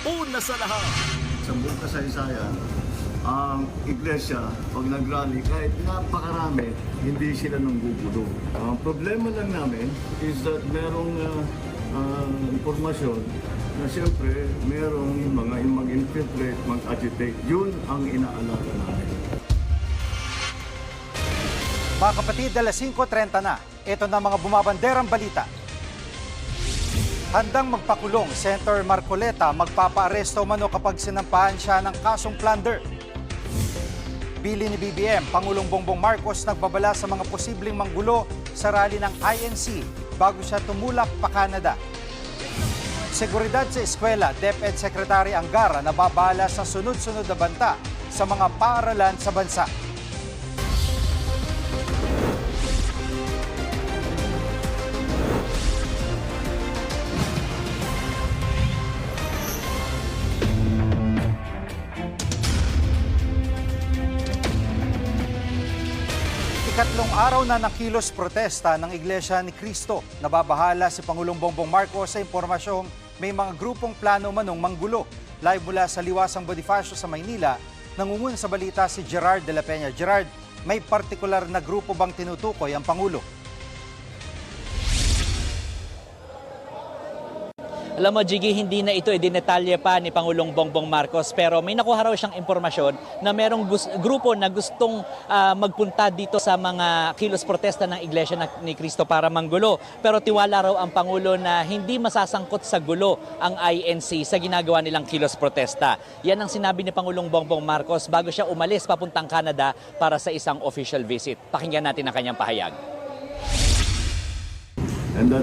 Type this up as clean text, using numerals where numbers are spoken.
una sa lahat. Sa buong kasaysayan, ang iglesia, pag nag-rally, kahit napakarami, hindi sila nanggugulo. Ang problema lang namin is that merong impormasyon na siyempre merong mga mag-infiltrate, mag-agitate. Yun ang inaalala namin. Mga kapatid, alas 5:30 na. Ito na mga bumabanderang balita. Handang magpakulong, Senator Marcoleta magpapaaresto mano kapag sinampahan siya ng kasong plunder. Bili ni BBM, Pangulong Bongbong Marcos nagbabala sa mga posibleng manggulo sa rally ng INC bago siya tumulak pa Canada. Seguridad sa eskwela, DepEd Secretary Angara nababala sa sunod-sunod na banta sa mga paaralan sa bansa. Ikatlong araw na nakilos protesta ng Iglesia ni Cristo. Nababahala si Pangulong Bongbong Marcos sa impormasyong may mga grupong plano manong manggulo. Live mula sa Liwasang Bonifacio sa Maynila, nangungun sa balita si Gerard de la Peña. Gerard, may partikular na grupo bang tinutukoy ang Pangulo? Alam mo, Jiggy, hindi na ito idinetalye pa ni Pangulong Bongbong Marcos, pero may nakuha raw siyang impormasyon na merong grupo na gustong magpunta dito sa mga kilos protesta ng Iglesia ni Cristo para manggulo. Pero tiwala raw ang Pangulo na hindi masasangkot sa gulo ang INC sa ginagawa nilang kilos protesta. Yan ang sinabi ni Pangulong Bongbong Marcos bago siya umalis papuntang Canada para sa isang official visit. Pakinggan natin ang kanyang pahayag. And that